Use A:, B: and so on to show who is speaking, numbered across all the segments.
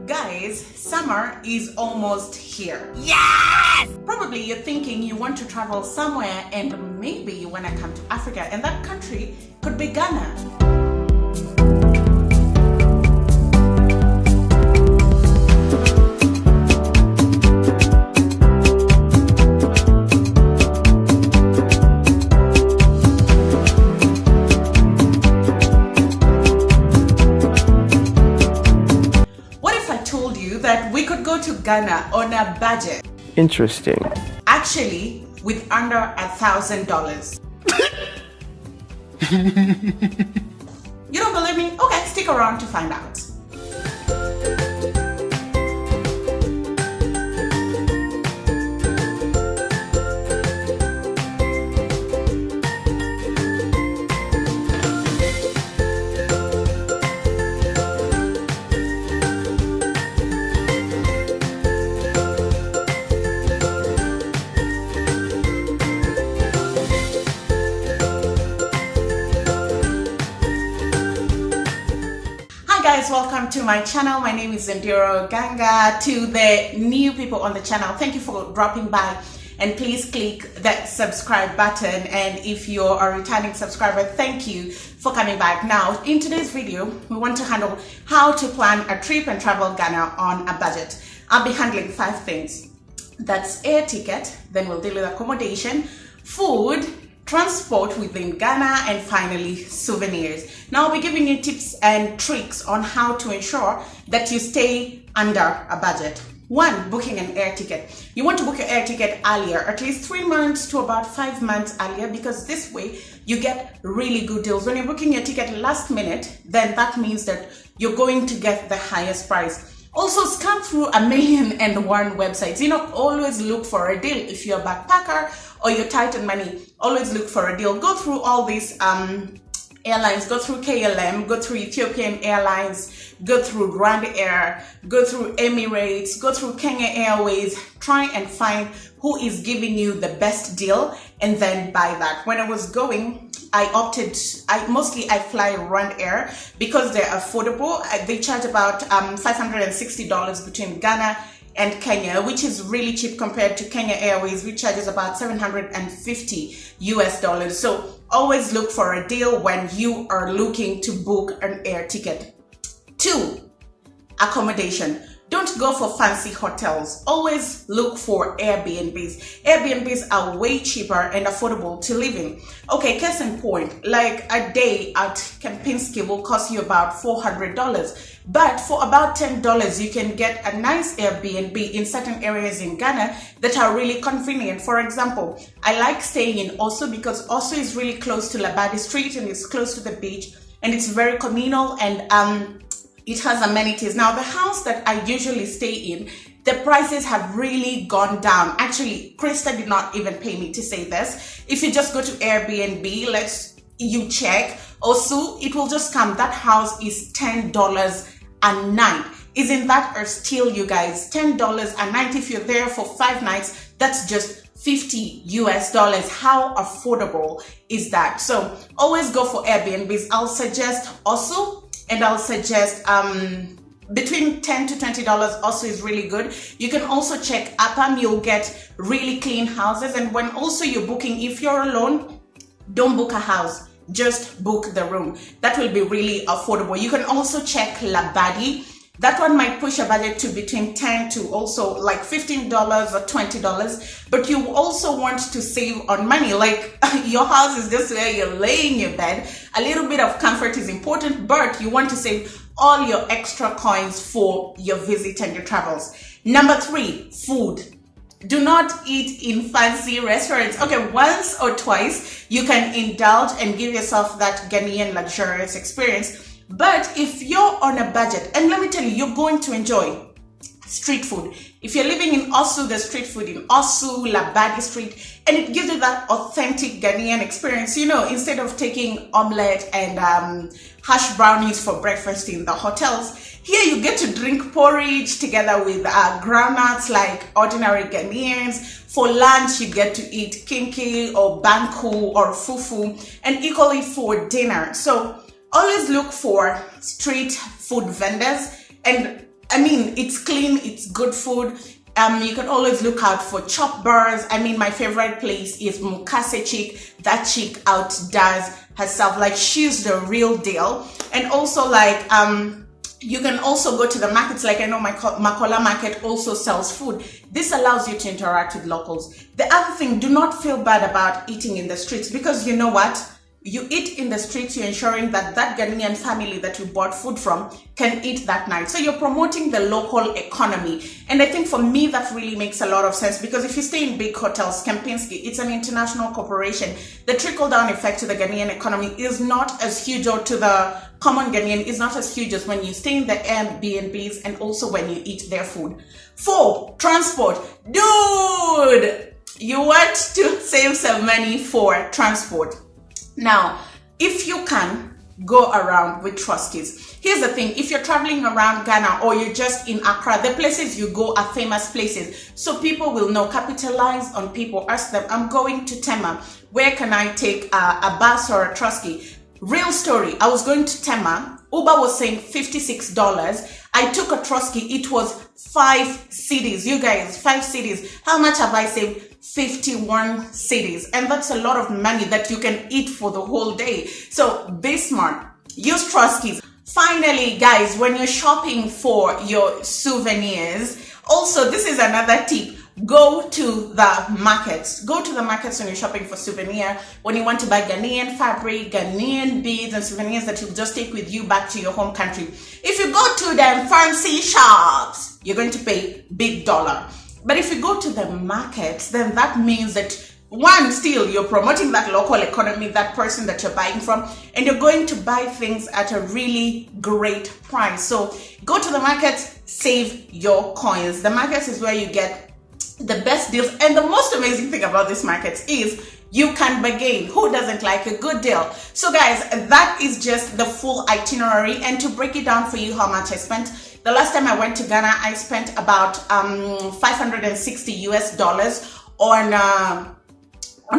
A: Guys, summer is almost here.
B: Yes!
A: Probably you're thinking you want to travel somewhere and maybe you want to come to Africa, and that country could be Ghana. That we could go to Ghana on a budget.
C: Interesting.
A: Actually, with under $1,000. You don't believe me? Okay, stick around to find out. Guys, welcome to my channel. My name is Ndiro Ganga. To the new people on the channel, thank you for dropping by, and please click that subscribe button. And if you're a returning subscriber, thank you for coming back. Now, in today's video, we want to handle how to plan a trip and travel Ghana on a budget. I'll be handling 5 things. That's air ticket, then we'll deal with accommodation, food, transport within Ghana, and finally souvenirs. Now I'll be giving you tips and tricks on how to ensure that you stay under a budget. 1, booking an air ticket. You want to book your air ticket earlier, at least 3 months to about 5 months earlier, because this way you get really good deals. When you're booking your ticket last minute, then that means that you're going to get the highest price. Also, scan through 1,000,001 websites. Always look for a deal. If you're a backpacker or you're tight on money, always look for a deal. Go through all these airlines. Go through KLM, go through Ethiopian Airlines, go through Rwanda Air, go through Emirates, go through Kenya Airways. Try and find who is giving you the best deal and then buy that. When I was going, I fly Rwanda Air because they're affordable. They charge about $560 between Ghana and Kenya, which is really cheap compared to Kenya Airways, which charges about $750. So always look for a deal when you are looking to book an air ticket. 2, accommodation. Don't go for fancy hotels. Always look for Airbnbs. Airbnbs are way cheaper and affordable to live in. Okay, case in point, like a day at Kempinski will cost you about $400. But for about $10, you can get a nice Airbnb in certain areas in Ghana that are really convenient. For example, I like staying in Osu because Osu is really close to Labadi Street and it's close to the beach, and it's very communal, and it has amenities. Now, the house that I usually stay in, the prices have really gone down. Actually, Krista did not even pay me to say this. If you just go to Airbnb, you check Osu, it will just come. That house is $10 a night. Isn't that a steal, you guys? $10 a night. If you're there for 5 nights, that's just $50. How affordable is that? So always go for Airbnbs. I'll suggest Osu. And I'll suggest between $10 to $20 also is really good. You can also check Appam. You'll get really clean houses. And when also you're booking, if you're alone, don't book a house, just book the room. That will be really affordable. You can also check Labadi. That one might push a budget to between $10 to also like $15 or $20. But you also want to save on money. Like your house is just where you're laying your bed. A little bit of comfort is important, but you want to save all your extra coins for your visit and your travels. Number 3, food. Do not eat in fancy restaurants. Okay, once or twice you can indulge and give yourself that Ghanaian luxurious experience. But if you're on a budget, and let me tell you, you're going to enjoy street food. If you're living in Osu, there's street food in Osu, Labadi Street, and it gives you that authentic Ghanaian experience. Instead of taking omelette and hash brownies for breakfast in the hotels, here you get to drink porridge together with groundnuts like ordinary Ghanaians. For lunch, you get to eat kinky or banku or fufu, and equally for dinner. So always look for street food vendors, and I mean, it's clean, it's good food. You can always look out for chop bars. I mean, my favorite place is Mukase Chick. That chick outdoes herself. Like, she's the real deal. And also, like, you can also go to the markets. Like, I know my Makola market also sells food. This allows you to interact with locals. The other thing, do not feel bad about eating in the streets, because you know what? You eat in the streets, you're ensuring that that Ghanaian family that you bought food from can eat that night. So you're promoting the local economy. And I think for me, that really makes a lot of sense, because if you stay in big hotels, Kempinski, it's an international corporation. The trickle-down effect to the Ghanaian economy is not as huge, or to the common Ghanaian is not as huge as when you stay in the bnbs and also when you eat their food. 4, transport. Dude, you want to save some money for transport. Now, if you can go around with troskies. Here's the thing, if you're traveling around Ghana or you're just in Accra, the places you go are famous places. So people will know, capitalize on people, ask them, I'm going to Tema, where can I take a bus or a trosky? Real story, I was going to Tema, Uber was saying $56. I took a trosky, it was 5 cedis. You guys, 5 cedis. How much have I saved? 51 cedis. And that's a lot of money that you can eat for the whole day. So be smart. Use troskies. Finally, guys, when you're shopping for your souvenirs, also, this is another tip. Go to the markets. Go to the markets when you're shopping for souvenir. When you want to buy Ghanaian fabric, Ghanaian beads, and souvenirs that you'll just take with you back to your home country. If you go to them fancy shops, you're going to pay big dollar. But if you go to the markets, then that means that, one, still you're promoting that local economy, that person that you're buying from, and you're going to buy things at a really great price. So go to the markets, save your coins. The markets is where you get the best deals. And the most amazing thing about these markets is you can bargain. Who doesn't like a good deal? So guys, that is just the full itinerary. And to break it down for you how much I spent, the last time I went to Ghana, I spent about $560 on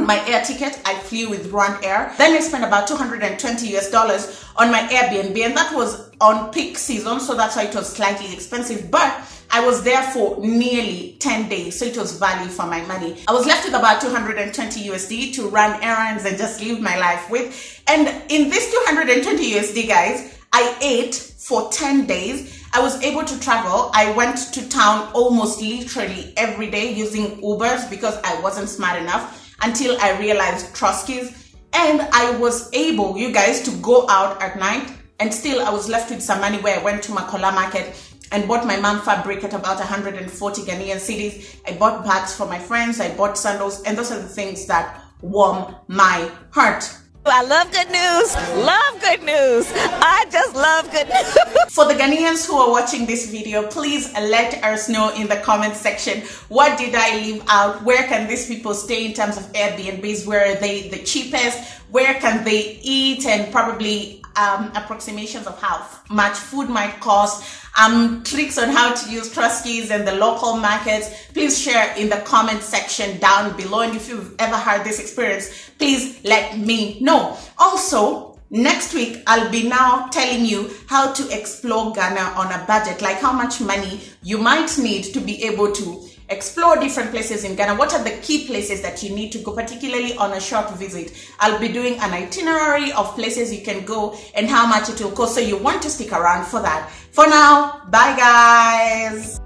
A: my air ticket. I flew with Rwand Air. Then I spent about $220 on my Airbnb, and that was on peak season, so that's why it was slightly expensive. But I was there for nearly 10 days, so it was value for my money. I was left with about $220 to run errands and just live my life with. And in this $220, guys, I ate for 10 days. I was able to travel. I went to town almost literally every day using Ubers because I wasn't smart enough, until I realized troskies. And I was able, you guys, to go out at night, and still I was left with some money, where I went to Makola market and bought my mom fabric at about 140 Ghanaian cedis. I bought bags for my friends, I bought sandals, and those are the things that warm my heart.
B: I love good news. Love good news. I just love good news.
A: For the Ghanaians who are watching this video, please let us know in the comment section, what did I leave out? Where can these people stay in terms of Airbnbs? Where are they the cheapest? Where can they eat? And probably approximations of how much food might cost, tricks on how to use troskies and the local markets. Please share in the comment section down below. And if you've ever had this experience, please let me know. Also, next week, I'll be now telling you how to explore Ghana on a budget, like how much money you might need to be able to explore different places in Ghana. What are the key places that you need to go, particularly on a short visit? I'll be doing an itinerary of places you can go and how much it will cost. So you want to stick around for that. For now, bye guys.